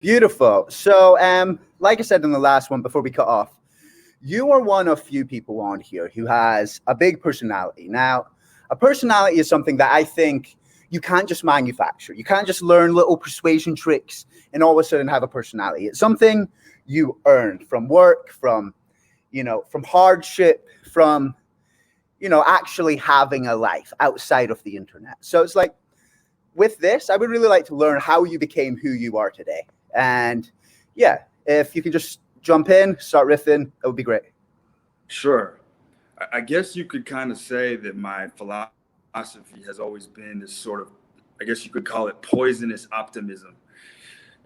Beautiful. So, like I said in the last one before we cut off, you are one of few people on here who has a big personality. Now, a personality is something that I think you can't just manufacture. You can't just learn little persuasion tricks and all of a sudden have a personality. It's something you earn from work, from hardship, from actually having a life outside of the internet. So it's like with this, I would really like to learn how you became who you are today. And yeah, if you could just jump in, start riffing, that would be great. Sure. I guess you could kind of say that my philosophy has always been this sort of, I guess you could call it poisonous optimism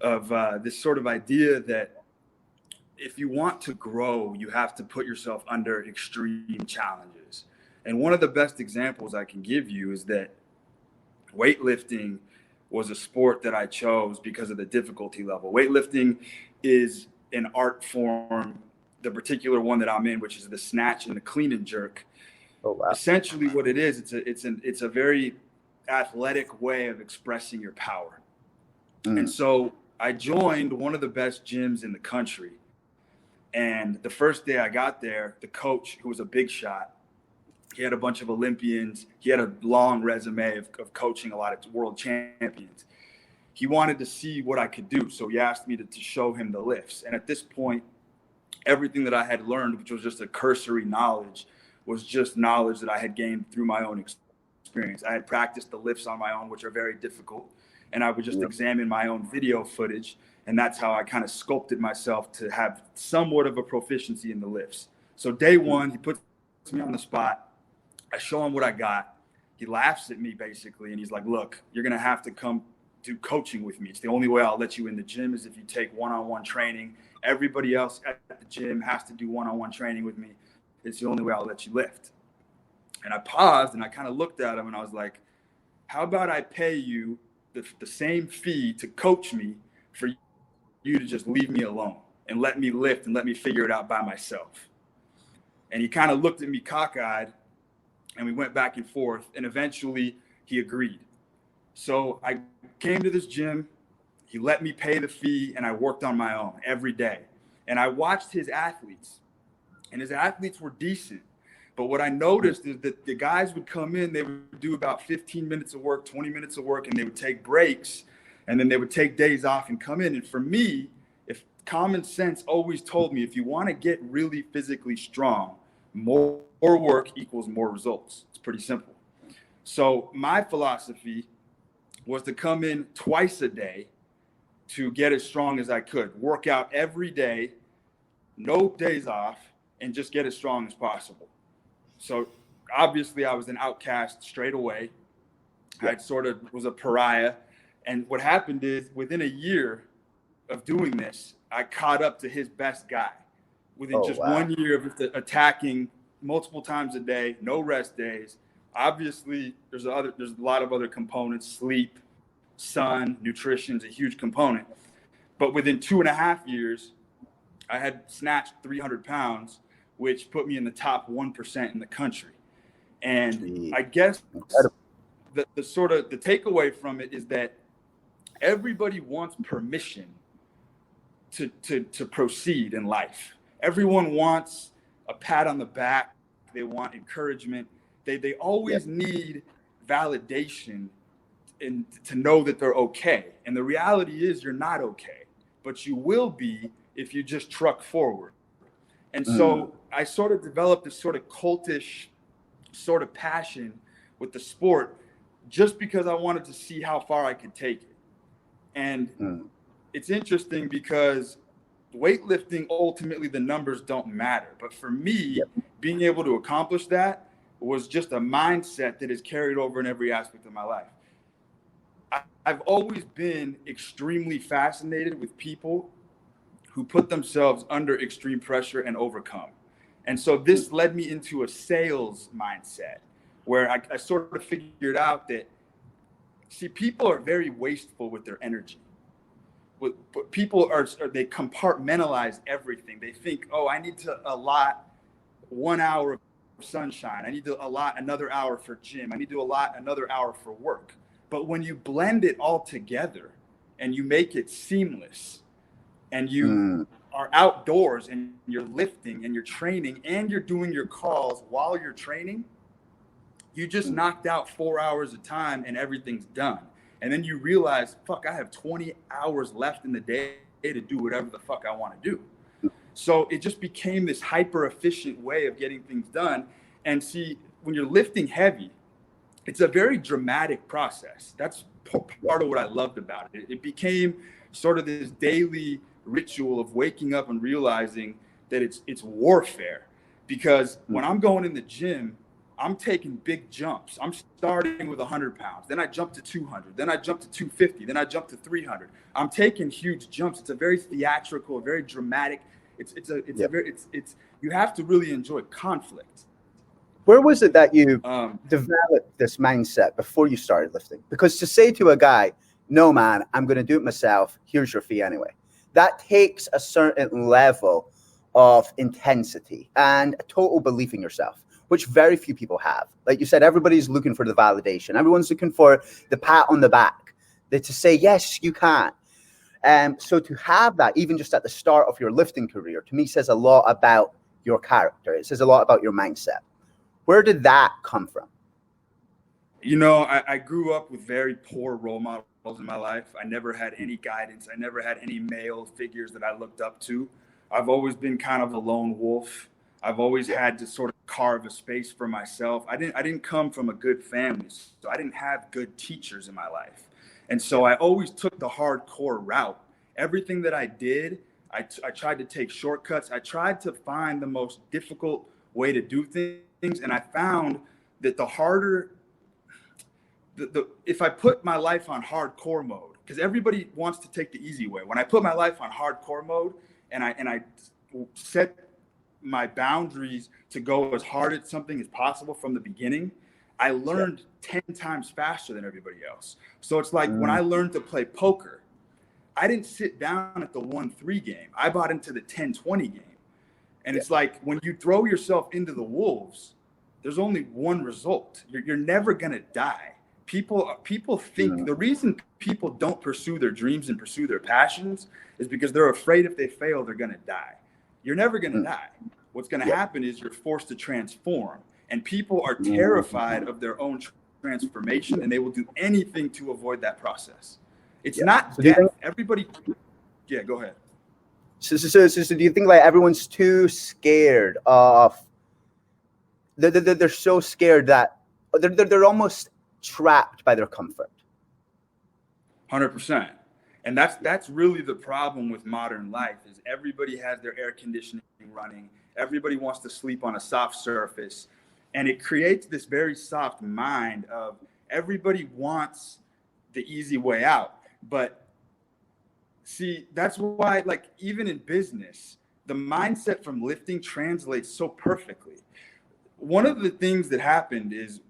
of this sort of idea that if you want to grow, you have to put yourself under extreme challenges. And one of the best examples I can give you is that weightlifting was a sport that I chose because of the difficulty level. Weightlifting is an art form, the particular one that I'm in, which is the snatch and the clean and jerk. Oh, wow. Essentially what it is, it's a very athletic way of expressing your power. And so I joined one of the best gyms in the country. And the first day I got there, the coach, who was a big shot, he had a bunch of Olympians. He had a long resume of coaching a lot of world champions. He wanted to see what I could do. So he asked me to show him the lifts. And at this point, everything that I had learned, which was just a cursory knowledge, was just knowledge that I had gained through my own experience. I had practiced the lifts on my own, which are very difficult. And I would just examine my own video footage. And that's how I kind of sculpted myself to have somewhat of a proficiency in the lifts. So day one, he puts me on the spot. I show him what I got. He laughs at me basically. And he's like, look, you're going to have to come do coaching with me. It's the only way I'll let you in the gym is if you take one-on-one training. Everybody else at the gym has to do one-on-one training with me. It's the only way I'll let you lift. And I paused and I kind of looked at him and I was like, how about I pay you the same fee to coach me for you to just leave me alone and let me lift and let me figure it out by myself. And he kind of looked at me cockeyed and we went back and forth and eventually he agreed. So I came to this gym, he let me pay the fee and I worked on my own every day. And I watched his athletes and his athletes were decent. But what I noticed is that the guys would come in, they would do about 15 minutes of work, 20 minutes of work, and they would take breaks and then they would take days off and come in. And for me, if common sense always told me, if you want to get really physically strong, more work equals more results. It's pretty simple. So my philosophy was to come in twice a day to get as strong as I could, work out every day, no days off, and just get as strong as possible. So obviously I was an outcast straight away. I sort of was a pariah. And what happened is within a year of doing this, I caught up to his best guy. Within 1 year of attacking multiple times a day, no rest days. Obviously, there's a lot of other components. Sleep, sun, nutrition is a huge component. But within 2.5 years, I had snatched 300 pounds, which put me in the top 1% in the country. And I guess the takeaway from it is that everybody wants permission to proceed in life. Everyone wants a pat on the back. They want encouragement. They always need validation and to know that they're okay. And the reality is you're not okay, but you will be if you just truck forward. And so I sort of developed this sort of cultish sort of passion with the sport just because I wanted to see how far I could take it. And it's interesting because weightlifting, ultimately the numbers don't matter. But for me, being able to accomplish that was just a mindset that is carried over in every aspect of my life. I've always been extremely fascinated with people who put themselves under extreme pressure and overcome. And so this led me into a sales mindset where I sort of figured out that, see, people are very wasteful with their energy. But people they compartmentalize everything. They think, oh, I need to allot 1 hour of sunshine. I need to allot another hour for gym. I need to allot another hour for work. But when you blend it all together and you make it seamless, and you are outdoors and you're lifting and you're training and you're doing your calls while you're training, you just knocked out 4 hours of time and everything's done. And then you realize, fuck, I have 20 hours left in the day to do whatever the fuck I want to do. So it just became this hyper efficient way of getting things done. And see, when you're lifting heavy, it's a very dramatic process. That's part of what I loved about it. It became sort of this daily ritual of waking up and realizing that it's warfare. Because when I'm going in the gym, I'm taking big jumps. I'm starting with 100 pounds. Then I jump to 200. Then I jump to 250. Then I jump to 300. I'm taking huge jumps. It's a very theatrical, very dramatic. You have to really enjoy conflict. Where was it that you developed this mindset before you started lifting? Because to say to a guy, no, man, I'm going to do it myself. Here's your fee anyway. That takes a certain level of intensity and a total belief in yourself, which very few people have. Like you said, everybody's looking for the validation. Everyone's looking for the pat on the back, to say, yes, you can. So to have that, even just at the start of your lifting career, to me says a lot about your character. It says a lot about your mindset. Where did that come from? You know, I grew up with very poor role models in my life. I never had any guidance. I never had any male figures that I looked up to. I've always been kind of a lone wolf. I've always had to sort of carve a space for myself. I didn't come from a good family, so I didn't have good teachers in my life. And so I always took the hardcore route. Everything that I did, I tried to take shortcuts. I tried to find the most difficult way to do things. And I found that the harder, if I put my life on hardcore mode, because everybody wants to take the easy way. When I put my life on hardcore mode and I set my boundaries to go as hard at something as possible from the beginning, I learned 10 times faster than everybody else. So it's like when I learned to play poker, I didn't sit down at the 1-3 game. I bought into the 10-20 game. And it's like when you throw yourself into the wolves, there's only one result. You're never going to die. People think the reason people don't pursue their dreams and pursue their passions is because they're afraid if they fail, they're going to die. You're never going to die. What's going to happen is you're forced to transform. And people are terrified of their own transformation, and they will do anything to avoid that process. It's not death. Everybody, go ahead. So do you think like everyone's too scared of? They're so scared that they're almost trapped by their comfort. 100%. And that's really the problem with modern life is everybody has their air conditioning running. Everybody wants to sleep on a soft surface. And it creates this very soft mind of everybody wants the easy way out. But see, that's why, like, even in business, the mindset from lifting translates so perfectly. One of the things that happened is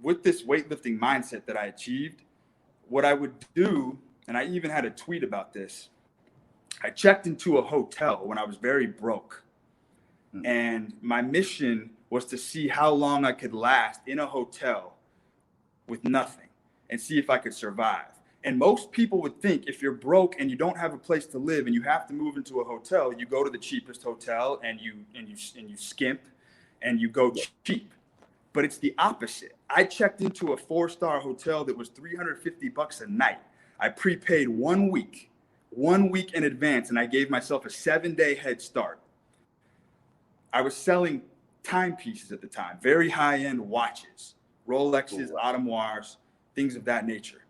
with this weightlifting mindset that I achieved, what I would do, and I even had a tweet about this, I checked into a hotel when I was very broke. And my mission was to see how long I could last in a hotel with nothing and see if I could survive. And most people would think if you're broke and you don't have a place to live and you have to move into a hotel, you go to the cheapest hotel and you skimp and you go cheap. But it's the opposite. I checked into a 4-star hotel that was $350 a night. I prepaid 1 week in advance, and I gave myself a 7-day head start. I was selling timepieces at the time, very high-end watches, Rolexes, Audemars, things of that nature.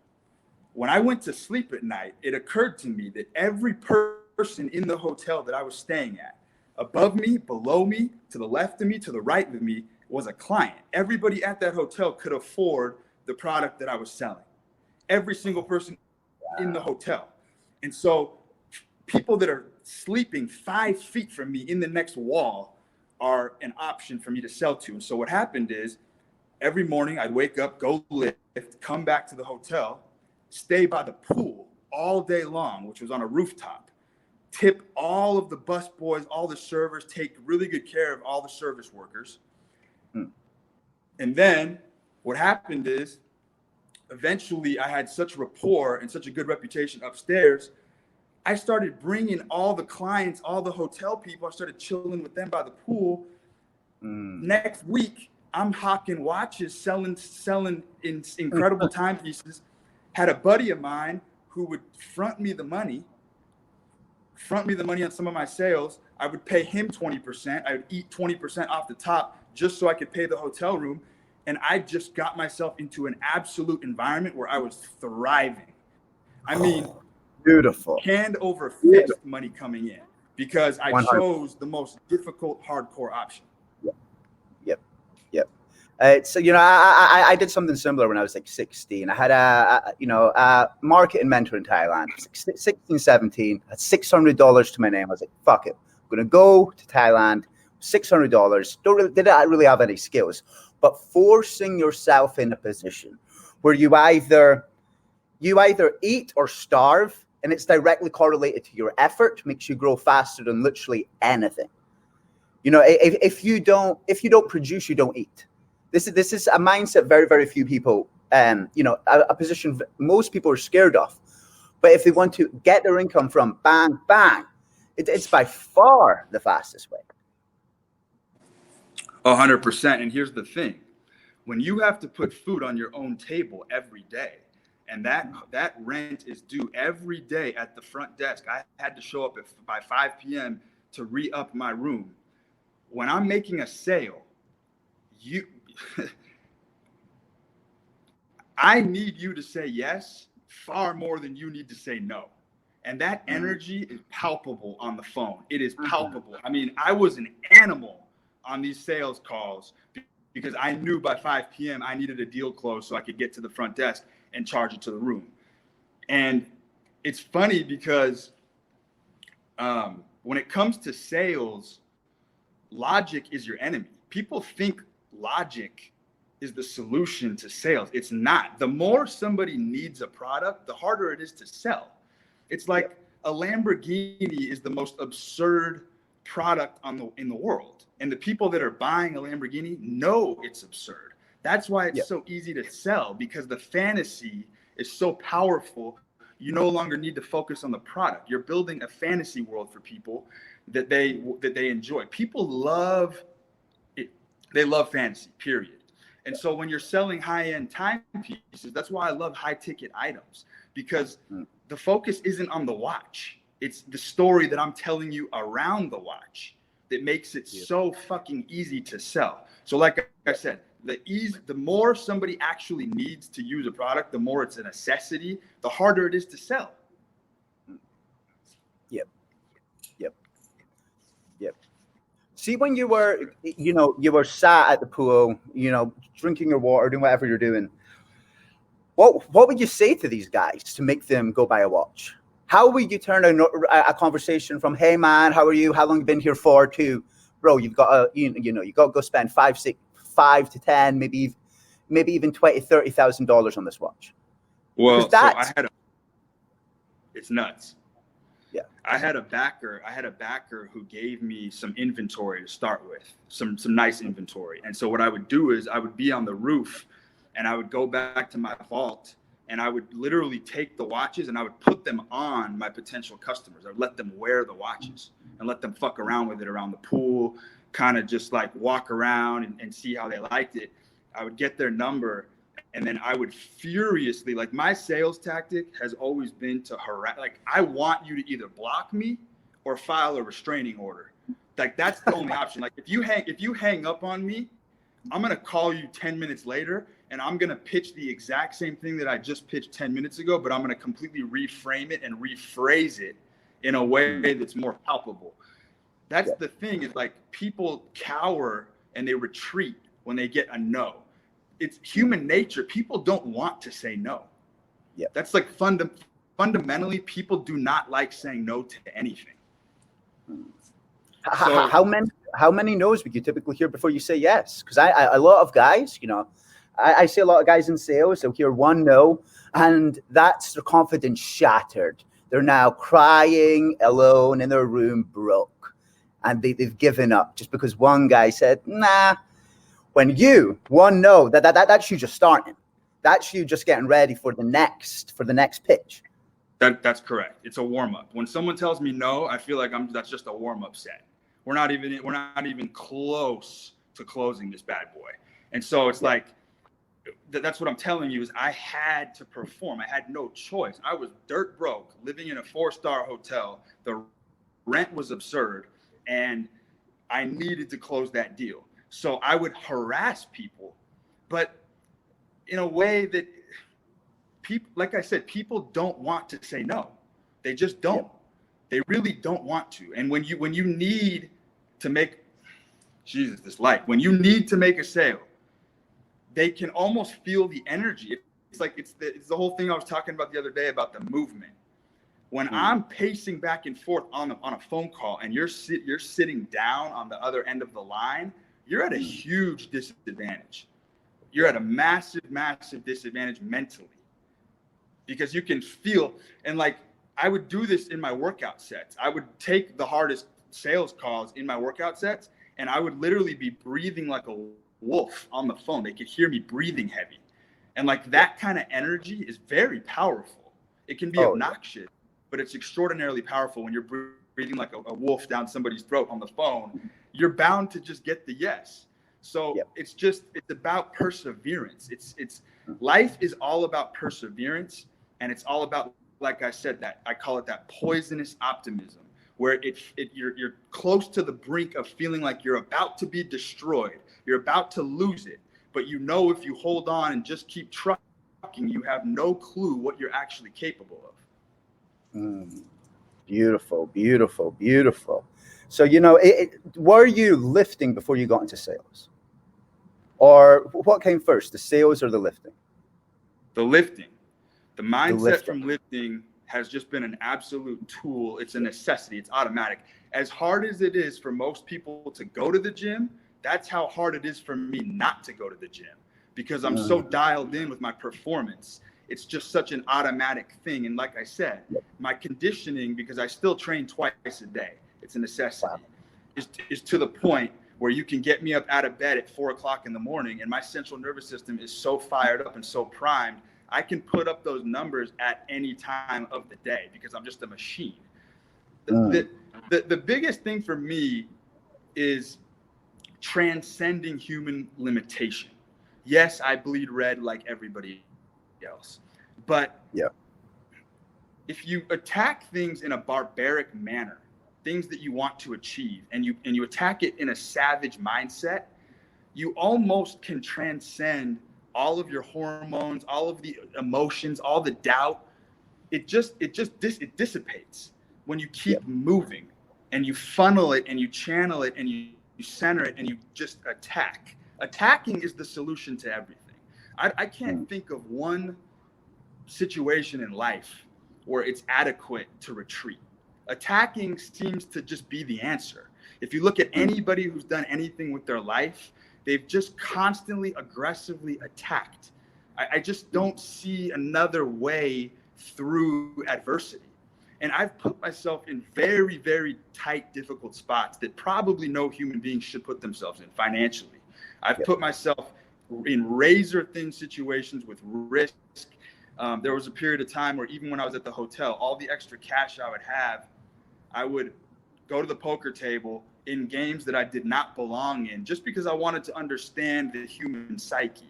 When I went to sleep at night, it occurred to me that every person in the hotel that I was staying at, above me, below me, to the left of me, to the right of me, was a client. Everybody at that hotel could afford the product that I was selling. Every single person in the hotel. And so people that are sleeping 5 feet from me in the next wall are an option for me to sell to. And so what happened is every morning I'd wake up, go lift, come back to the hotel, stay by the pool all day long, which was on a rooftop, tip all of the bus boys, all the servers, take really good care of all the service workers. And then what happened is eventually I had such rapport and such a good reputation upstairs, I started bringing all the clients, all the hotel people. I started chilling with them by the pool. Next week, I'm hawking watches, selling incredible timepieces. Had a buddy of mine who would front me the money on some of my sales. I would pay him 20%. I would eat 20% off the top just so I could pay the hotel room. And I just got myself into an absolute environment where I was thriving. I mean, beautiful. Hand over fist money coming in because I 100. chose the most difficult, hardcore option. Yep. So, I did something similar when I was like 16. I had a marketing mentor in Thailand. 16, 17, had $600 to my name. I was like, fuck it. I'm going to go to Thailand, $600. Didn't really have any skills, but forcing yourself in a position where you either eat or starve, and it's directly correlated to your effort, makes you grow faster than literally anything. If you don't produce, you don't eat. This is a mindset very, very few people, a position most people are scared of. But if they want to get their income from bang, bang, it's by far the fastest way. 100%. And here's the thing. When you have to put food on your own table every day, and that rent is due every day at the front desk, I had to show up by 5 p.m. to re-up my room. When I'm making a sale, I need you to say yes far more than you need to say no. And that energy is palpable on the phone. It is palpable. I mean, I was an animal on these sales calls because I knew by 5 p.m. I needed a deal closed so I could get to the front desk and charge it to the room. And it's funny because when it comes to sales, logic is your enemy. People think logic is the solution to sales. It's not. The more somebody needs a product, the harder it is to sell. It's like a Lamborghini is the most absurd product in the world. And the people that are buying a Lamborghini know it's absurd. That's why it's so easy to sell, because the fantasy is so powerful. You no longer need to focus on the product. You're building a fantasy world for people that they enjoy. People love it. They love fantasy, period. And so when you're selling high-end timepieces, that's why I love high-ticket items, because the focus isn't on the watch. It's the story that I'm telling you around the watch that makes it so fucking easy to sell. So like I said, the more somebody actually needs to use a product, the more it's a necessity, the harder it is to sell. Yep. See, when you were sat at the pool, drinking your water, doing whatever you're doing, what would you say to these guys to make them go buy a watch? How would you turn a conversation from, hey man, how are you? How long have you been here for? To, bro, you've got to, you got to go spend $5 to $10, maybe even $20,000-$30,000 on this watch. Well, it's nuts. Yeah. I had a backer who gave me some inventory to start with, some nice inventory. And so what I would do is I would be on the roof and I would go back to my vault and I would literally take the watches and I would put them on my potential customers. I would let them wear the watches and let them fuck around with it around the pool, kind of just like walk around and see how they liked it. I would get their number and then I would furiously, like, my sales tactic has always been to harass. Like, I want you to either block me or file a restraining order. Like, that's the only option. Like, if you hang up on me, I'm going to call you 10 minutes later and I'm going to pitch the exact same thing that I just pitched 10 minutes ago, but I'm going to completely reframe it and rephrase it in a way that's more palpable. That's the thing, is like, people cower and they retreat when they get a no. It's human nature. People don't want to say no. Yeah. That's like fundamentally, people do not like saying no to anything. So, how many no's would you typically hear before you say yes? Because a lot of guys, I see a lot of guys in sales, they'll hear one no, and that's their confidence shattered. They're now crying alone in their room, broke, and they've given up just because one guy said nah. When one no, that's you just starting. That's you just getting ready for the next pitch. That's correct. It's a warm up. When someone tells me no, I feel like that's just a warm up set. We're not even close to closing this bad boy. And so it's like, that's what I'm telling you is I had to perform. I had no choice. I was dirt broke, living in a 4-star hotel. The rent was absurd, and I needed to close that deal. So I would harass people, but in a way that people, like I said, people don't want to say no. They just don't. Yep. They really don't want to. And when you need to make, when you need to make a sale, they can almost feel the energy. It's like it's the whole thing I was talking about the other day about the movement. When I'm pacing back and forth on a phone call, and you're sitting down on the other end of the line, you're at a huge disadvantage. You're at a massive disadvantage mentally, because you can feel, and like I would do this in my workout sets. I would take the hardest sales calls in my workout sets, and I would literally be breathing like a wolf on the phone. They could hear me breathing heavy. And like that kind of energy is very powerful. It can be obnoxious, but it's extraordinarily powerful when you're breathing like a wolf down somebody's throat on the phone. You're bound to just get the yes. So it's about perseverance. It's life is all about perseverance, and it's all about, like I said, that I call it that poisonous optimism, where you're close to the brink of feeling like you're about to be destroyed. You're about to lose it, but you know if you hold on and just keep trucking, you have no clue what you're actually capable of. Beautiful, beautiful, beautiful. So, were you lifting before you got into sales? Or what came first, the sales or the lifting? The lifting. The mindset from lifting has just been an absolute tool. It's a necessity. It's automatic. As hard as it is for most people to go to the gym, that's how hard it is for me not to go to the gym, because I'm so dialed in with my performance. It's just such an automatic thing. And like I said, my conditioning, because I still train twice a day, it's a necessity, is to the point where you can get me up out of bed at 4:00 in the morning, and my central nervous system is so fired up and so primed, I can put up those numbers at any time of the day because I'm just a machine. The biggest thing for me is transcending human limitation. Yes, I bleed red like everybody else, but if you attack things in a barbaric manner, things that you want to achieve, and you attack it in a savage mindset, you almost can transcend all of your hormones, all of the emotions, all the doubt. It dissipates when you keep moving, and you funnel it and you channel it and you center it and you just attack. Attacking is the solution to everything. I can't think of one situation in life where it's adequate to retreat. Attacking seems to just be the answer. If you look at anybody who's done anything with their life, they've just constantly aggressively attacked. I just don't see another way through adversity. And I've put myself in very, very tight, difficult spots that probably no human being should put themselves in financially. I've put myself in razor thin situations with risk. There was a period of time where even when I was at the hotel, all the extra cash I would have, I would go to the poker table in games that I did not belong in, just because I wanted to understand the human psyche.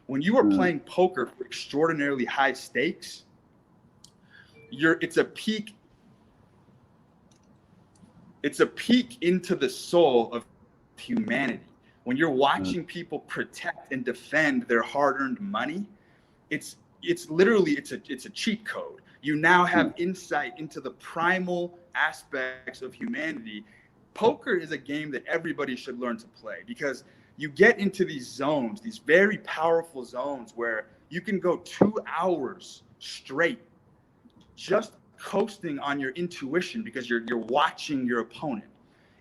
When you are playing poker for extraordinarily high stakes, it's a peek into the soul of humanity. When you're watching people protect and defend their hard-earned money, it's literally a cheat code. You now have insight into the primal aspects of humanity. Poker is a game that everybody should learn to play, because you get into these zones, these very powerful zones, where you can go 2 hours straight just coasting on your intuition because you're watching your opponent,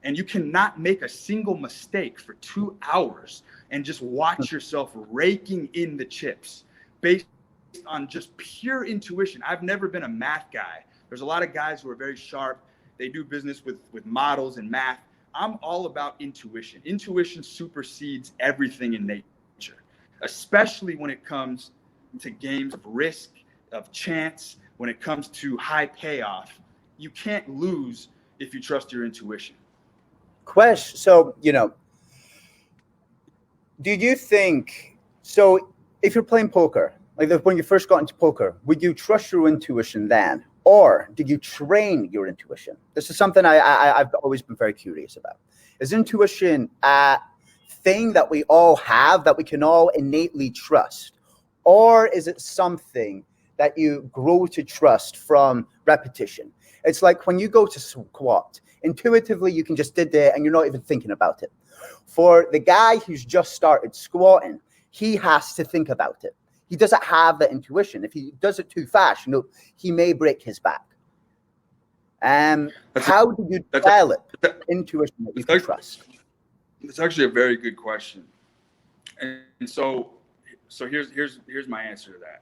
and you cannot make a single mistake for 2 hours and just watch yourself raking in the chips based on just pure intuition. I've never been a math guy. There's a lot of guys who are very sharp. They do business with models and math. I'm all about intuition. Intuition supersedes everything in nature, especially when it comes to games of risk, of chance. when it comes to high payoff, you can't lose if you trust your intuition. Question. So, do you think, so if you're playing poker, like when you first got into poker, would you trust your intuition then? Or did you train your intuition? This is something I've always been very curious about. Is intuition a thing that we all have, that we can all innately trust? Or is it something that you grow to trust from repetition? It's like when you go to squat, intuitively you can just did it and you're not even thinking about it. For the guy who's just started squatting, he has to think about it. He doesn't have that intuition. If he does it too fast, he may break his back. How do you develop intuition that you can trust? It's actually a very good question. And so here's my answer to that.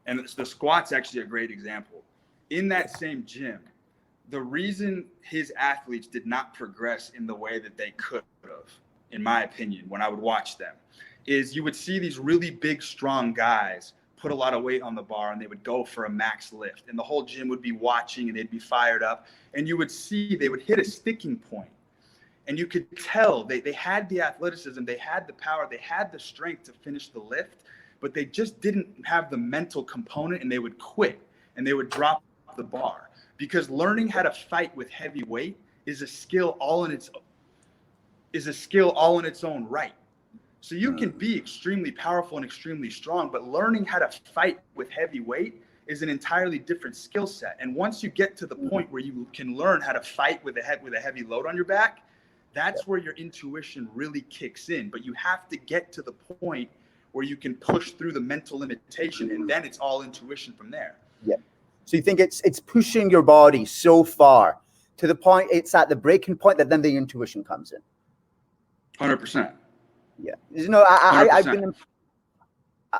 And the squat's actually a great example. In that same gym, the reason his athletes did not progress in the way that they could have, in my opinion, when I would watch them, is you would see these really big, strong guys put a lot of weight on the bar and they would go for a max lift. And the whole gym would be watching and they'd be fired up. And you would see they would hit a sticking point. And you could tell they had the athleticism, they had the power, they had the strength to finish the lift, but they just didn't have the mental component, and they would quit and they would drop the bar. Because learning how to fight with heavy weight is a skill all in its own right. So you can be extremely powerful and extremely strong, but learning how to fight with heavy weight is an entirely different skill set. And once you get to the point where you can learn how to fight with a heavy load on your back, that's where your intuition really kicks in. But you have to get to the point where you can push through the mental limitation, and then it's all intuition from there. Yeah. So you think it's pushing your body so far to the point it's at the breaking point that then the intuition comes in. 100%. Yeah.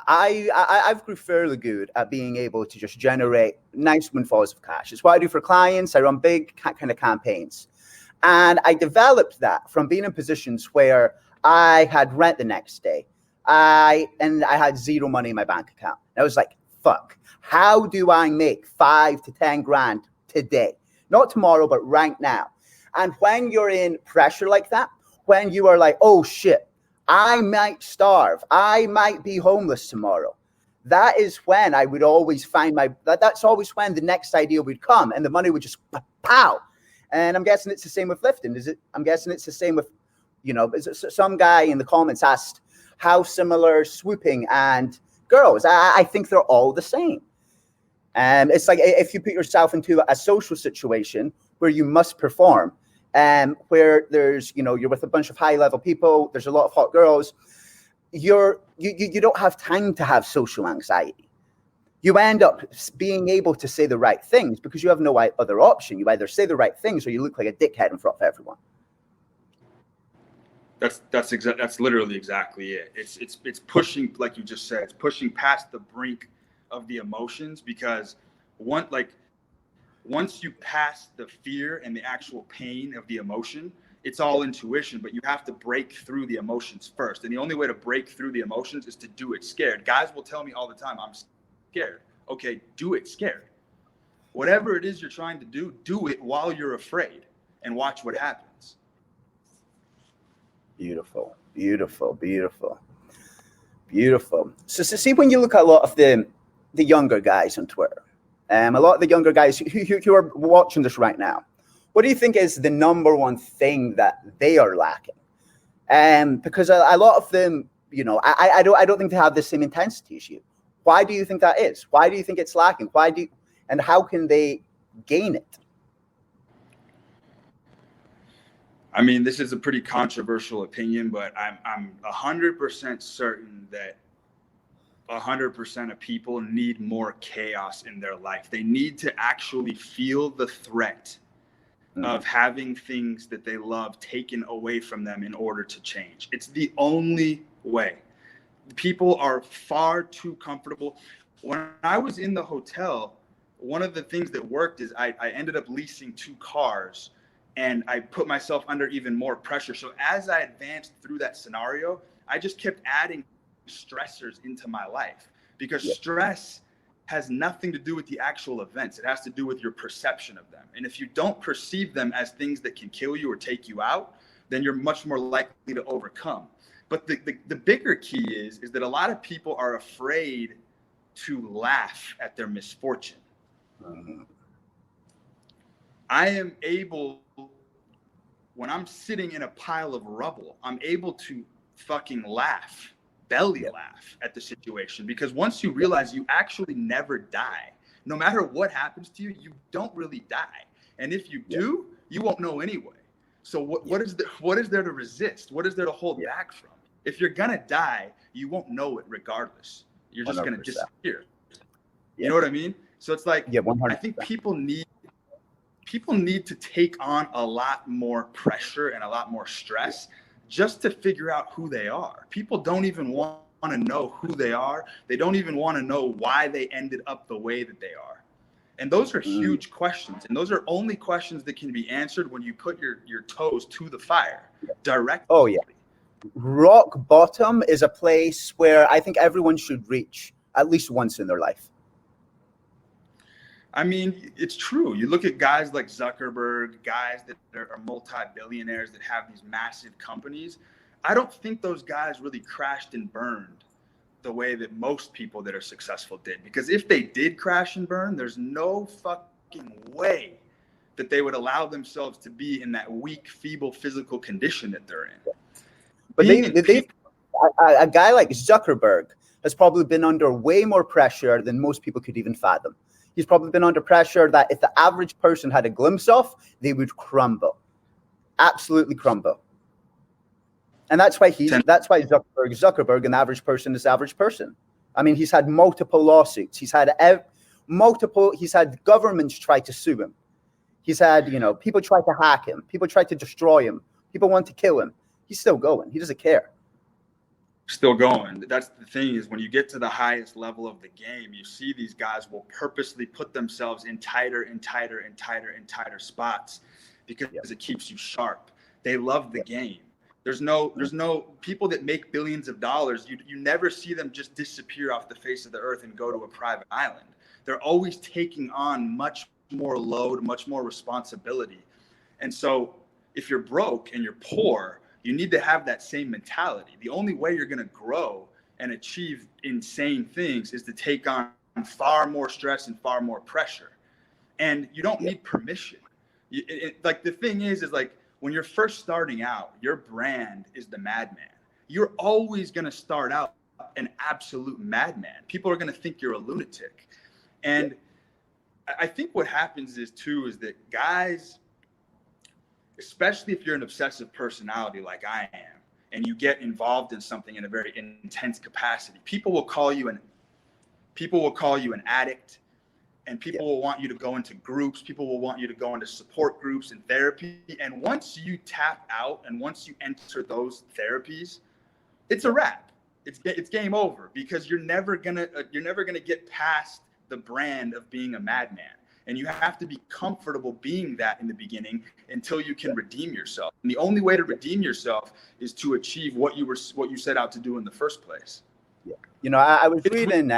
I've grew fairly good at being able to just generate nice windfalls of cash. It's what I do for clients. I run big kind of campaigns. And I developed that from being in positions where I had rent the next day. I had zero money in my bank account. I was like, fuck, how do I make 5 to 10 grand today? Not tomorrow, but right now. And when you're in pressure like that, when you are like, oh shit, I might starve, I might be homeless tomorrow, that is when I would always find that's always when the next idea would come and the money would just pow. And I'm guessing it's the same with lifting. I'm guessing it's the same with, some guy in the comments asked how similar swooping and girls. I think they're all the same. It's like if you put yourself into a social situation where you must perform, where there's, you're with a bunch of high level people, there's a lot of hot girls, you don't have time to have social anxiety. You end up being able to say the right things because you have no other option. You either say the right things or you look like a dickhead in front of everyone. That's literally exactly it. It's pushing, like you just said, it's pushing past the brink of the emotions, because once you pass the fear and the actual pain of the emotion, it's all intuition, but you have to break through the emotions first. And the only way to break through the emotions is to do it scared. Guys will tell me all the time, I'm scared. Okay, do it scared. Whatever it is you're trying to do it while you're afraid and watch what happens. Beautiful, beautiful, beautiful, beautiful. So see, when you look at a lot of the younger guys on Twitter, a lot of the younger guys who are watching this right now, what do you think is the number one thing that they are lacking? Because a lot of them, I don't think they have the same intensity as you. Why do you think that is? Why do you think it's lacking? And how can they gain it? I mean, this is a pretty controversial opinion, but I'm 100% certain that 100% of people need more chaos in their life. They need to actually feel the threat of having things that they love taken away from them in order to change. It's the only way. People are far too comfortable. When I was in the hotel, one of the things that worked is I ended up leasing 2 cars, and I put myself under even more pressure. So as I advanced through that scenario, I just kept adding stressors into my life, because stress has nothing to do with the actual events. It has to do with your perception of them. And if you don't perceive them as things that can kill you or take you out, then you're much more likely to overcome. But the bigger key is that a lot of people are afraid to laugh at their misfortune. I am able, when I'm sitting in a pile of rubble, I'm able to fucking laugh, belly laugh at the situation, because once you realize you actually never die, no matter what happens to you, you don't really die. And if you do, you won't know anyway. So what is there to resist? What is there to hold back from? If you're gonna die, you won't know it regardless. You're just 100%. Gonna disappear. You know what I mean? So it's like, 100%. I think people need to take on a lot more pressure and a lot more stress just to figure out who they are. People don't even want to know who they are. They don't even want to know why they ended up the way that they are. And those are huge questions. And those are only questions that can be answered when you put your toes to the fire directly. Oh, yeah. Rock bottom is a place where I think everyone should reach at least once in their life. I mean, it's true. You look at guys like Zuckerberg, guys that are multi-billionaires that have these massive companies. I don't think those guys really crashed and burned the way that most people that are successful did. Because if they did crash and burn, there's no fucking way that they would allow themselves to be in that weak, feeble physical condition that they're in. But a guy like Zuckerberg has probably been under way more pressure than most people could even fathom. He's probably been under pressure that if the average person had a glimpse of, they would crumble, absolutely crumble. And that's why Zuckerberg, an average person, is the average person. I mean, he's had multiple lawsuits. He's had governments try to sue him. He's had, people try to hack him. People try to destroy him. People want to kill him. He's still going. He doesn't care. Still going. That's the thing, is when you get to the highest level of the game, you see these guys will purposely put themselves in tighter and tighter and tighter and tighter spots because it keeps you sharp. They love the game. There's no people that make billions of dollars. You never see them just disappear off the face of the earth and go to a private island. They're always taking on much more load, much more responsibility. And so if you're broke and you're poor, you need to have that same mentality. The only way you're going to grow and achieve insane things is to take on far more stress and far more pressure. And you don't need permission. Like the thing is like when you're first starting out, your brand is the madman. You're always going to start out an absolute madman. People are going to think you're a lunatic. And I think what happens is that guys, especially if you're an obsessive personality like I am, and you get involved in something in a very intense capacity, people will call you an addict, and people will want you to go into groups. People will want you to go into support groups and therapy. And once you tap out and once you enter those therapies, it's a wrap. It's game over, because you're never gonna get past the brand of being a madman. And you have to be comfortable being that in the beginning until you can redeem yourself. And the only way to redeem yourself is to achieve what you set out to do in the first place. Yeah. I was reading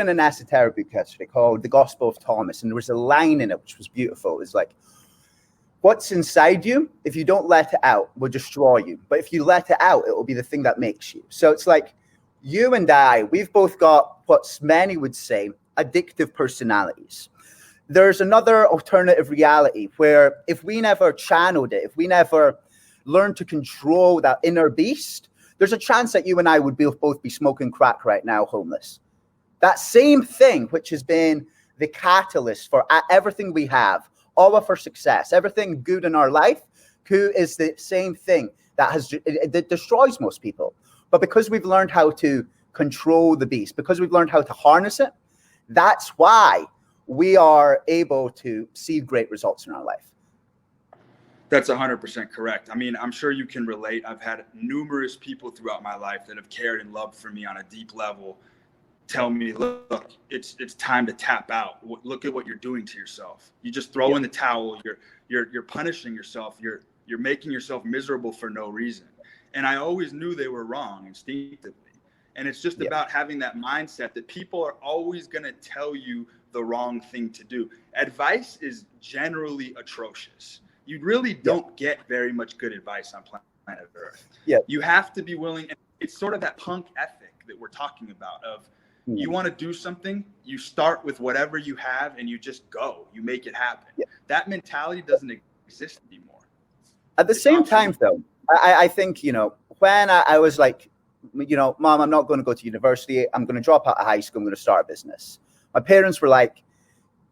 an esoteric book yesterday called The Gospel of Thomas, and there was a line in it which was beautiful. It was like, what's inside you, if you don't let it out, will destroy you. But if you let it out, it will be the thing that makes you. So it's like you and I, we've both got what many would say addictive personalities. There's another alternative reality where if we never channeled it, if we never learned to control that inner beast, there's a chance that you and I would both be smoking crack right now, homeless. That same thing, which has been the catalyst for everything we have, all of our success, everything good in our life, is the same thing that destroys most people. But because we've learned how to control the beast, because we've learned how to harness it, that's why we are able to see great results in our life. That's 100% correct. I mean, I'm sure you can relate. I've had numerous people throughout my life that have cared and loved for me on a deep level tell me, look, it's time to tap out. Look at what you're doing to yourself. You just throw in the towel. You're punishing yourself. You're making yourself miserable for no reason. And I always knew they were wrong instinctively. And it's just about having that mindset that people are always going to tell you the wrong thing to do. Advice is generally atrocious. You really don't get very much good advice on planet Earth. You have to be willing. And it's sort of that punk ethic that we're talking about of you want to do something, you start with whatever you have and you just go, you make it happen. That mentality doesn't exist anymore. At the same time, though, I think, you know, when I was like, you know, Mom, I'm not going to go to university. I'm going to drop out of high school. I'm going to start a business. My parents were like,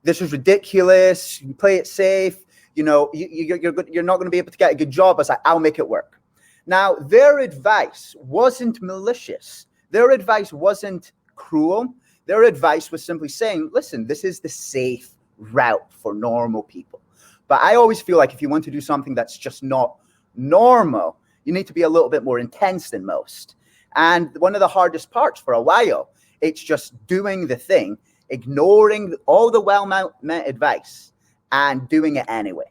this is ridiculous. You play it safe. You know, you're not going to be able to get a good job. I was like, I'll make it work. Now, their advice wasn't malicious. Their advice wasn't cruel. Their advice was simply saying, listen, this is the safe route for normal people. But I always feel like if you want to do something that's just not normal, you need to be a little bit more intense than most. And one of the hardest parts for a while, it's just doing the thing, ignoring all the well-meant advice and doing it anyway.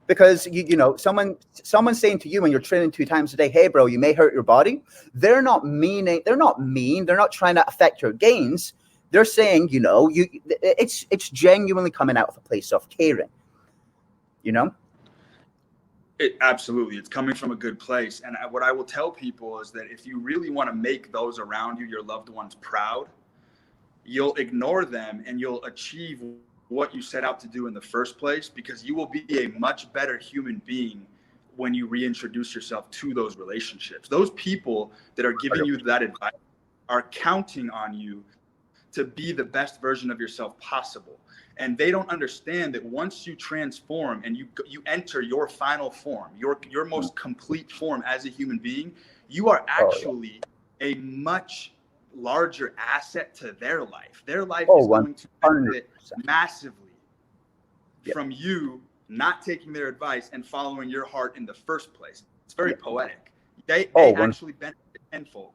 Because, you know, someone saying to you when you're training 2 times a day, hey, bro, you may hurt your body. They're not mean. They're not trying to affect your gains. They're saying, you know, it's genuinely coming out of a place of caring, you know? Absolutely. It's coming from a good place. And what I will tell people is that if you really want to make those around you, your loved ones, proud, you'll ignore them and you'll achieve what you set out to do in the first place, because you will be a much better human being when you reintroduce yourself to those relationships. Those people that are giving you that advice are counting on you to be the best version of yourself possible. And they don't understand that once you transform and you enter your final form, your most complete form as a human being, you are actually a much larger asset to their life. Their life is going to benefit massively from you not taking their advice and following your heart in the first place. It's very poetic. They actually benefit tenfold.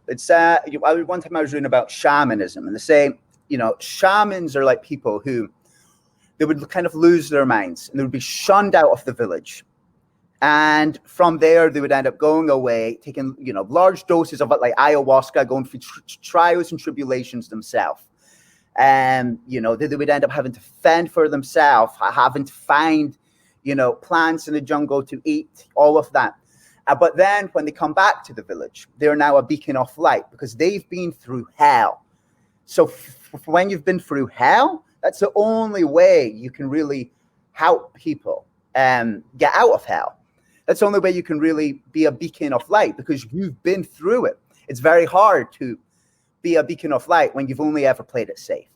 It's one time I was reading about shamanism, and they say, you know, shamans are like people who they would kind of lose their minds and they would be shunned out of the village. And from there, they would end up going away, taking, you know, large doses of it, like ayahuasca, going through trials and tribulations themselves. And, you know, they would end up having to fend for themselves, having to find, you know, plants in the jungle to eat, all of that. But then when they come back to the village, they're now a beacon of light because they've been through hell. So when you've been through hell, that's the only way you can really help people get out of hell. That's the only way you can really be a beacon of light, because you've been through it. It's very hard to be a beacon of light when you've only ever played it safe.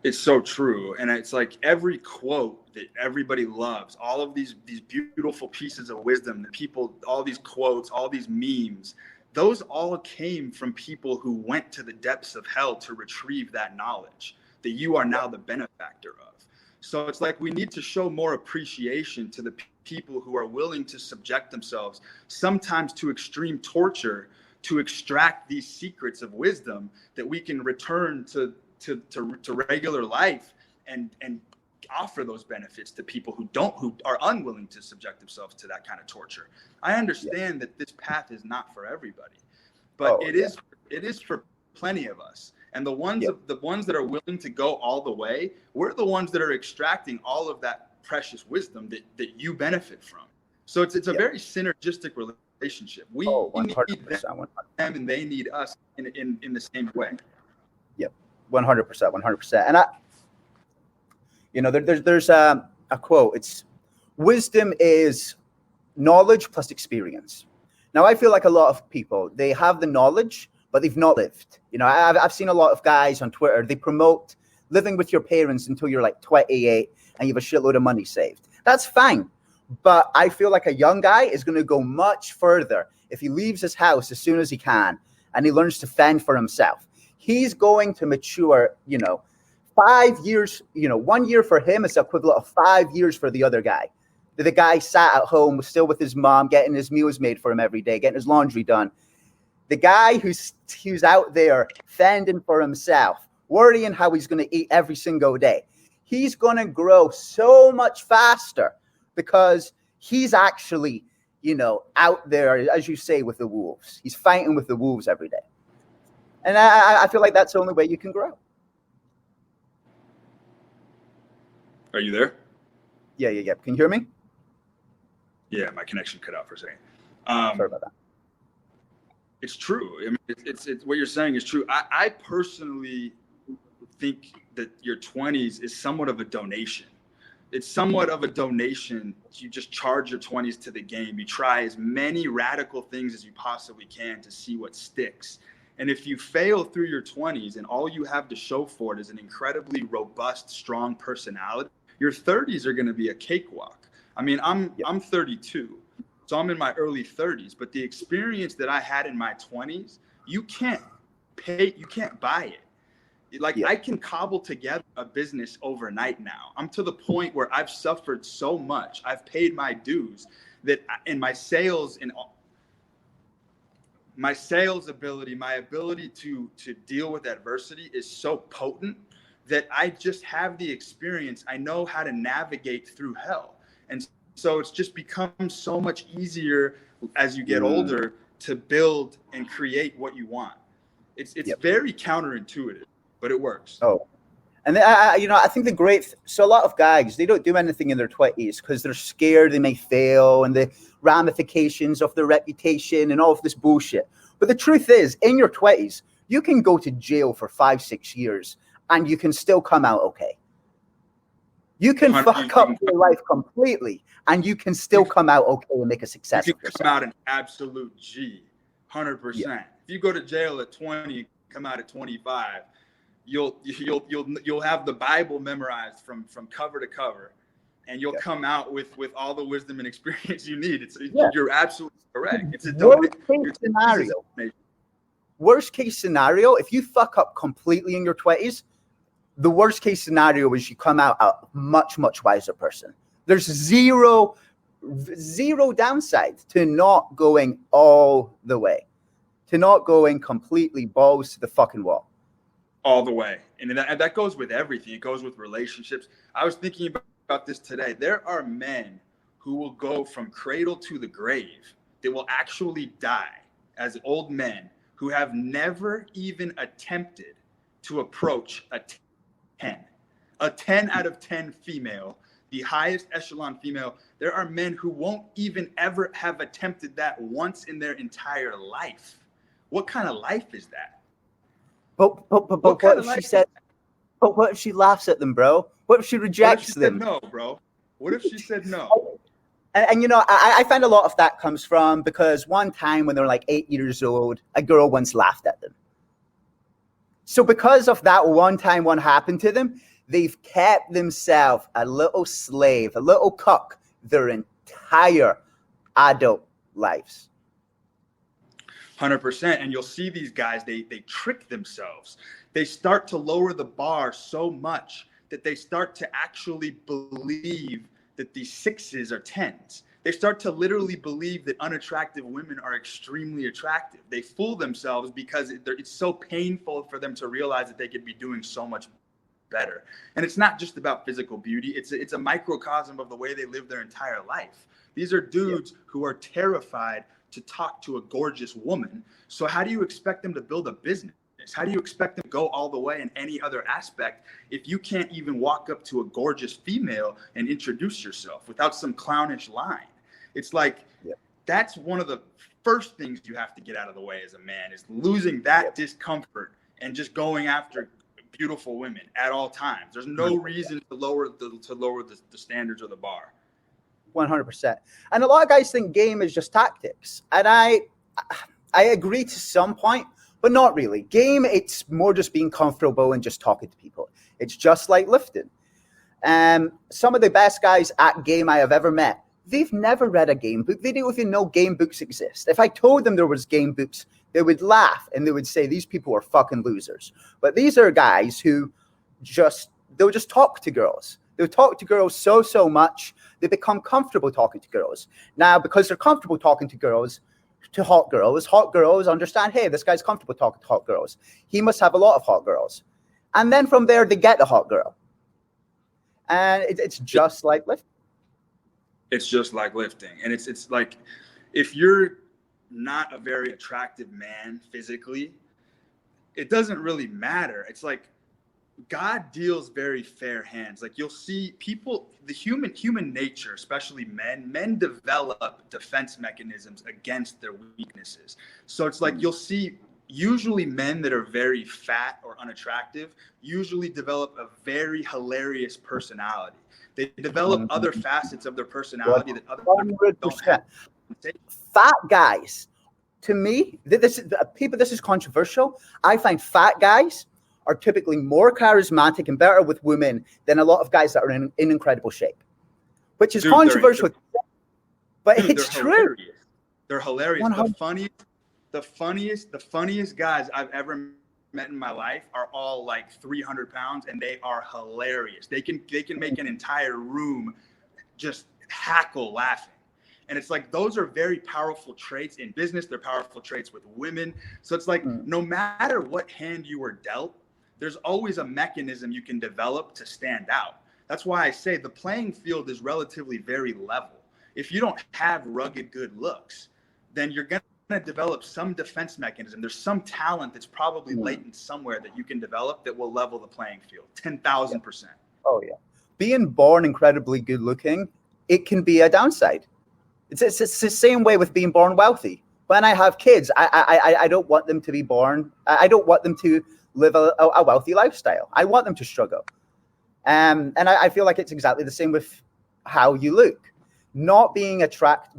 It's so true. And it's like every quote that everybody loves, all of these beautiful pieces of wisdom that people, all these quotes, all these memes, those all came from people who went to the depths of hell to retrieve that knowledge that you are now the benefactor of. So it's like we need to show more appreciation to the people who are willing to subject themselves sometimes to extreme torture to extract these secrets of wisdom that we can return to regular life and offer those benefits to people who are unwilling to subject themselves to that kind of torture. I understand that this path is not for everybody, but it is for plenty of us. And the ones that are willing to go all the way, we're the ones that are extracting all of that precious wisdom that you benefit from. So it's a very synergistic relationship. We need them and they need us in the same way. 100%. And there's a quote. It's wisdom is knowledge plus experience. Now, I feel like a lot of people, they have the knowledge, but they've not lived. You know, I've seen a lot of guys on Twitter, they promote living with your parents until you're like 28 and you have a shitload of money saved. That's fine. But I feel like a young guy is going to go much further if he leaves his house as soon as he can and he learns to fend for himself. He's going to mature, 5 years, 1 year for him is the equivalent of 5 years for the other guy. The guy sat at home, still with his mom, getting his meals made for him every day, getting his laundry done. The guy who's out there fending for himself, worrying how he's going to eat every single day, he's going to grow so much faster because he's actually out there, as you say, with the wolves. He's fighting with the wolves every day. And I feel like that's the only way you can grow. Are you there? Yeah. Can you hear me? Yeah, my connection cut out for a second. Sorry about that. It's true. I mean, it's what you're saying is true. I personally think that your 20s is somewhat of a donation. It's somewhat of a donation. You just charge your 20s to the game. You try as many radical things as you possibly can to see what sticks. And if you fail through your 20s and all you have to show for it is an incredibly robust, strong personality, your 30s are going to be a cakewalk. I mean, I'm 32, so I'm in my early 30s, but the experience that I had in my 20s, you can't buy it. Like, I can cobble together a business overnight now. I'm to the point where I've suffered so much. I've paid my dues that in my sales ability, my ability to deal with adversity is so potent that I just have the experience. I know how to navigate through hell. And so it's just become so much easier as you get older to build and create what you want. It's very counterintuitive, but it works. Oh, and I think so a lot of guys, they don't do anything in their 20s because they're scared they may fail and the ramifications of their reputation and all of this bullshit. But the truth is, in your 20s, you can go to jail for 5-6 years and you can still come out okay. You can fuck up your life completely and you can still come out okay and make a success of yourself. You can come out an absolute G, 100%. Yeah. If you go to jail at 20, come out at 25, you'll have the Bible memorized from cover to cover, and you'll come out with all the wisdom and experience you need. You're absolutely correct. It's a worst case scenario, if you fuck up completely in your 20s, the worst case scenario is you come out a much, much wiser person. There's zero downside to not going all the way, to not going completely balls to the fucking wall. All the way. And that goes with everything. It goes with relationships. I was thinking about this today. There are men who will go from cradle to the grave. They will actually die as old men who have never even attempted to approach a 10 out of 10 female, the highest echelon female. There are men who won't even ever have attempted that once in their entire life. What kind of life is that? But what if she said? But what if she laughs at them, bro? What if she rejects them? No, bro. What if she said no? And I find a lot of that comes from because one time when they were like 8 years old, a girl once laughed at them. So because of that one time one happened to them, they've kept themselves a little slave, a little cuck their entire adult lives. 100%. And you'll see these guys, they trick themselves. They start to lower the bar so much that they start to actually believe that these 6s are 10s. They start to literally believe that unattractive women are extremely attractive. They fool themselves because it's so painful for them to realize that they could be doing so much better. And it's not just about physical beauty. It's a microcosm of the way they live their entire life. These are dudes who are terrified to talk to a gorgeous woman. So how do you expect them to build a business? How do you expect them to go all the way in any other aspect if you can't even walk up to a gorgeous female and introduce yourself without some clownish line? It's like, that's one of the first things you have to get out of the way as a man, is losing that discomfort and just going after beautiful women at all times. There's no reason to lower the standards or the bar. 100%. And a lot of guys think game is just tactics. And I agree to some point, but not really. Game, it's more just being comfortable and just talking to people. It's just like lifting. Some of the best guys at game I have ever met, they've never read a game book. They don't even know game books exist. If I told them there was game books, they would laugh and they would say, these people are fucking losers. But these are guys who they'll just talk to girls. They'll talk to girls so much, they become comfortable talking to girls. Now, because they're comfortable talking to hot girls understand, hey, this guy's comfortable talking to hot girls. He must have a lot of hot girls. And then from there, they get the hot girl. And it's just like lifting. It's just like lifting. And it's like, if you're not a very attractive man physically, it doesn't really matter. It's like God deals very fair hands. Like you'll see people, the human nature, especially men develop defense mechanisms against their weaknesses. So it's like you'll see usually men that are very fat or unattractive usually develop a very hilarious personality. They develop other facets of their personality that other people don't have. Fat guys, to me, this is controversial. I find fat guys are typically more charismatic and better with women than a lot of guys that are in incredible shape, which is controversial, but it's true. Hilarious. They're hilarious. The funniest guys I've ever met in my life are all like 300 pounds, and they are hilarious. They can make an entire room just hackle laughing. And it's like, those are very powerful traits in business. They're powerful traits with women. So it's like, no matter what hand you were dealt, there's always a mechanism you can develop to stand out. That's why I say the playing field is relatively very level. If you don't have rugged good looks, then you're going to develop some defense mechanism. There's some talent that's probably latent somewhere that you can develop that will level the playing field 10,000%. Oh yeah. Being born incredibly good looking, it can be a downside. It's the same way with being born wealthy. When I have kids, I don't want them to be born. I don't want them to live a wealthy lifestyle. I want them to struggle. And I feel like it's exactly the same with how you look. Not being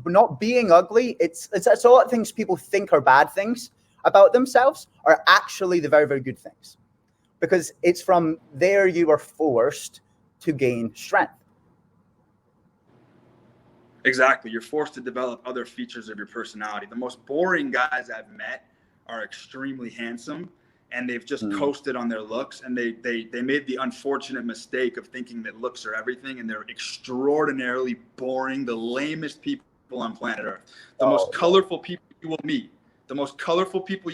not being ugly. It's a lot of things people think are bad things about themselves are actually the very, very good things. Because it's from there you are forced to gain strength. Exactly. You're forced to develop other features of your personality. The most boring guys I've met are extremely handsome, and they've just coasted on their looks, and they made the unfortunate mistake of thinking that looks are everything, and they're extraordinarily boring, the lamest people on planet Earth. The most colorful people you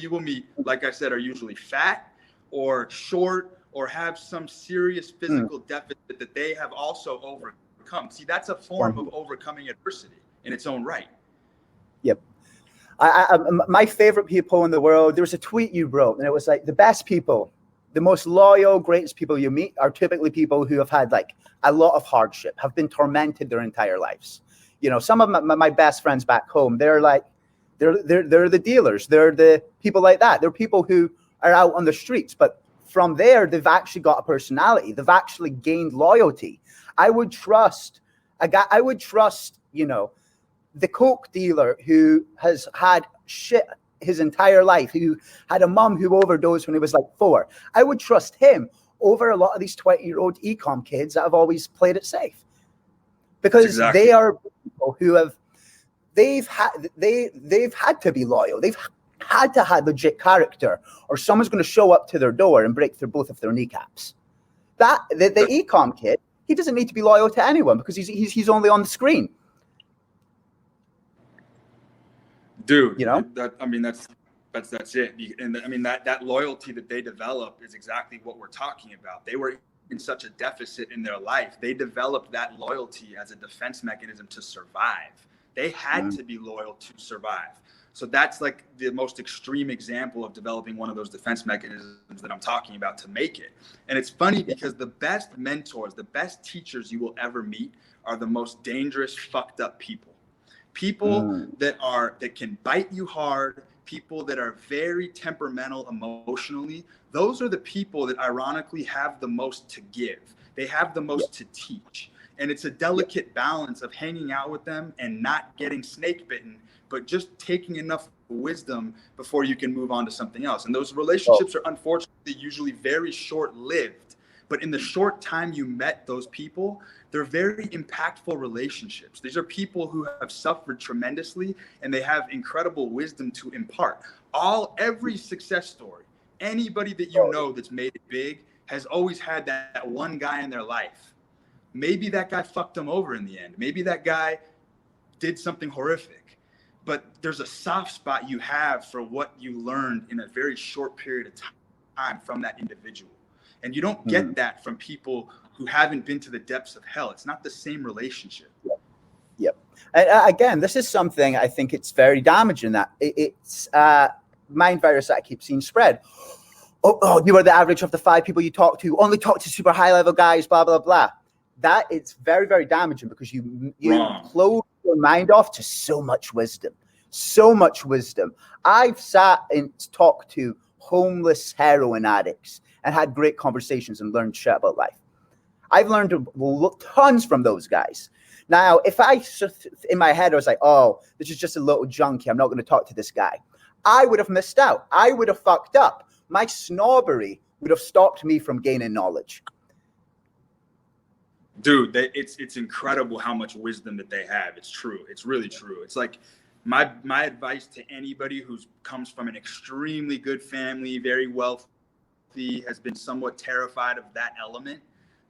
will meet, like I said, are usually fat or short or have some serious physical deficit that they have also overcome. See, that's a form of overcoming adversity in its own right. Yep. My favorite people in the world, there was a tweet you wrote, and it was like, the best people, the most loyal, greatest people you meet are typically people who have had like a lot of hardship, have been tormented their entire lives. You know, some of my best friends back home, they're like, they're the dealers. They're the people like that. They're people who are out on the streets, but from there, they've actually got a personality. They've actually gained loyalty. I would trust, you know, the coke dealer who has had shit his entire life, who had a mom who overdosed when he was like 4. I would trust him over a lot of these 20-year-old e-com kids that have always played it safe. Because they are people who they've had to be loyal. They've had to have legit character, or someone's going to show up to their door and break through both of their kneecaps. The e-com kid, he doesn't need to be loyal to anyone because he's only on the screen. Dude, you know, that's it. And I mean, that loyalty that they develop is exactly what we're talking about. They were in such a deficit in their life. They developed that loyalty as a defense mechanism to survive. They had to be loyal to survive. So that's like the most extreme example of developing one of those defense mechanisms that I'm talking about to make it. And it's funny because the best mentors, the best teachers you will ever meet are the most dangerous, fucked up people. People that can bite you hard, people that are very temperamental emotionally. Those are the people that ironically have the most to give. They have the most to teach. And it's a delicate balance of hanging out with them and not getting snake bitten, but just taking enough wisdom before you can move on to something else. And those relationships are unfortunately usually very short-lived. But in the short time you met those people, they're very impactful relationships. These are people who have suffered tremendously, and they have incredible wisdom to impart. Every success story, anybody that you know that's made it big has always had that one guy in their life. Maybe that guy fucked them over in the end. Maybe that guy did something horrific. But there's a soft spot you have for what you learned in a very short period of time from that individual. And you don't get that from people who haven't been to the depths of hell. It's not the same relationship. Yep. Again, this is something I think it's very damaging that it's mind virus that I keep seeing spread. Oh, you are the average of the 5 people you talk to. Only talk to super high level guys, blah, blah, blah. That it's very, very damaging because you close your mind off to so much wisdom. So much wisdom. I've sat and talked to homeless heroin addicts and had great conversations and learned shit about life. I've learned tons from those guys. Now, if in my head I was like, oh, this is just a little junkie, I'm not going to talk to this guy, I would have missed out. I would have fucked up. My snobbery would have stopped me from gaining knowledge. Dude, it's incredible how much wisdom that they have. It's true. It's really true. It's like my advice to anybody who comes from an extremely good family, very wealthy, has been somewhat terrified of that element.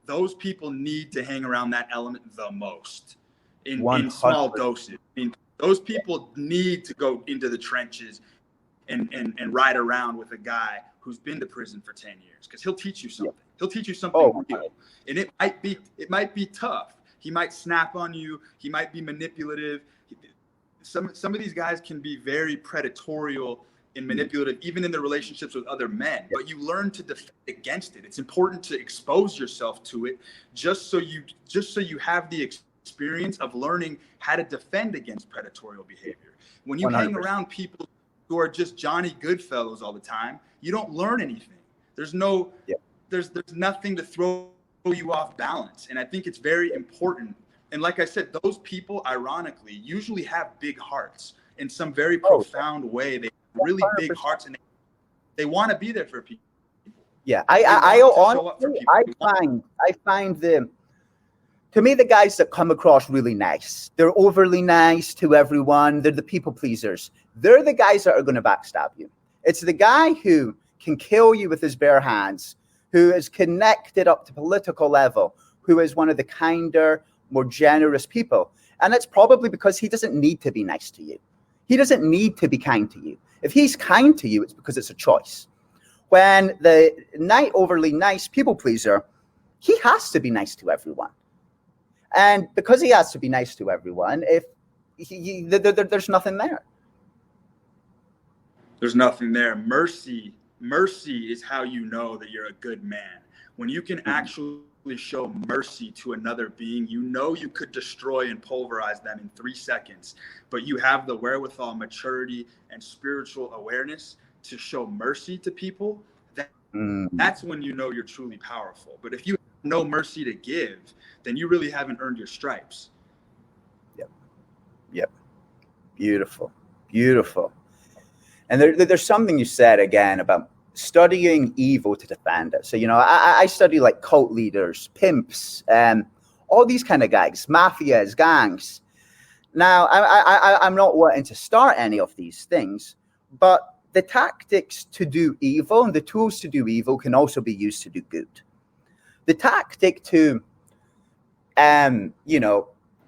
Those people need to hang around that element the most in small doses. I mean, those people need to go into the trenches and ride around with a guy who's been to prison for 10 years, because he'll teach you something. He'll teach you something real. And it might be tough. He might snap on you. He might be manipulative. Some of these guys can be very predatorial and manipulative, even in their relationships with other men. But you learn to defend against it. It's important to expose yourself to it, just so you have the experience of learning how to defend against predatory behavior. When you 100%. Hang around people who are just Johnny Goodfellas all the time, you don't learn anything. There's nothing to throw you off balance. And I think it's very important. And like I said, those people, ironically, usually have big hearts in some very profound way. They have really 100%. Big hearts, and they want to be there for people. Yeah, I find them, to me, the guys that come across really nice. They're overly nice to everyone. They're the people pleasers. They're the guys that are going to backstab you. It's the guy who can kill you with his bare hands, who is connected up to political level, who is one of the kinder, more generous people. And it's probably because he doesn't need to be nice to you. He doesn't need to be kind to you. If he's kind to you, it's because it's a choice. When the overly nice people pleaser, he has to be nice to everyone. And because he has to be nice to everyone, there's nothing there. There's nothing there. Mercy is how you know that you're a good man. When you can actually show mercy to another being, you know you could destroy and pulverize them in 3 seconds, but you have the wherewithal, maturity, and spiritual awareness to show mercy to people. That's when you know you're truly powerful. But if you have no mercy to give, then you really haven't earned your stripes. Yep. Beautiful. And there's something you said again about studying evil to defend it. So, I study like cult leaders, pimps, all these kind of guys, mafias, gangs. Now, I'm not wanting to start any of these things, but the tactics to do evil and the tools to do evil can also be used to do good. The tactic to,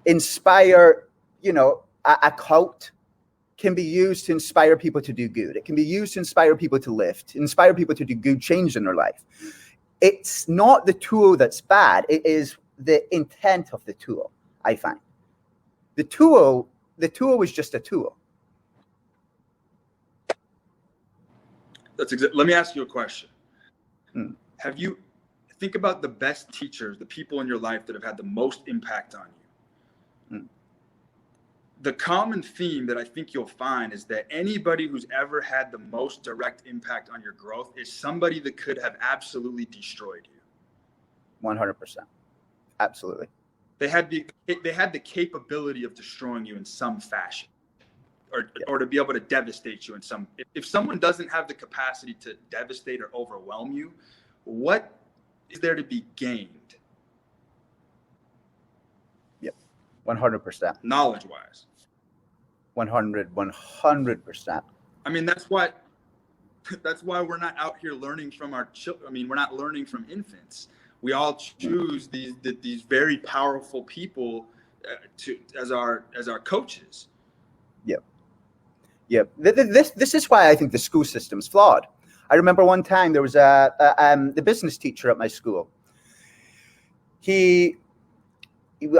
inspire, a cult can be used to inspire people to do good. It can be used to inspire people to live, to inspire people to do good change in their life. It's not the tool that's bad. It is the intent of the tool, I find. The tool is just a tool. Let me ask you a question. Think about the best teachers, the people in your life that have had the most impact on you. The common theme that I think you'll find is that anybody who's ever had the most direct impact on your growth is somebody that could have absolutely destroyed you. 100%. Absolutely. They had the capability of destroying you in some fashion, or to be able to devastate you in some. If someone doesn't have the capacity to devastate or overwhelm you, what is there to be gained? 100%. Knowledge-wise. 100%. I mean, that's why we're not out here learning from our children. I mean, we're not learning from infants. We all choose these very powerful people as our coaches. Yep. This is why I think the school system's flawed. I remember one time there was the business teacher at my school. He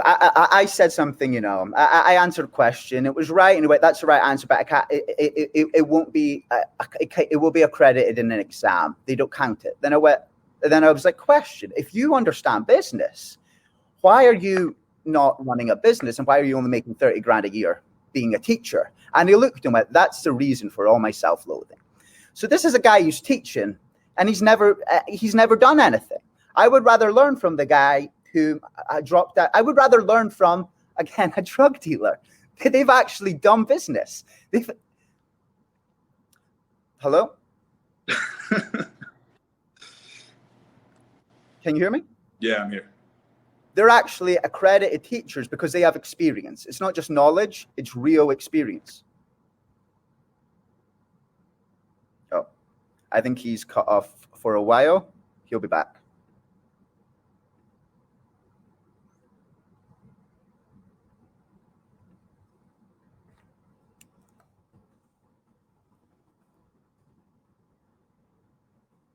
I said something, I answered a question. It was right, and that's the right answer, but I can't. It won't be. It will be accredited in an exam. They don't count it. Then I was like, question: if you understand business, why are you not running a business, and why are you only making 30 grand a year being a teacher? And he looked at him and went, that's the reason for all my self-loathing. So this is a guy who's teaching, and he's never done anything. I would rather learn from the guy who dropped out. I would rather learn from, again, a drug dealer. They've actually done business. Hello? Can you hear me? Yeah, I'm here. They're actually accredited teachers because they have experience. It's not just knowledge, it's real experience. Oh, I think he's cut off for a while. He'll be back.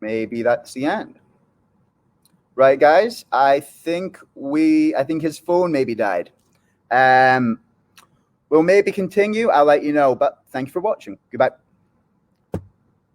Maybe that's the end. Right, guys? I think his phone maybe died. We'll maybe continue. I'll let you know, but thank you for watching. Goodbye.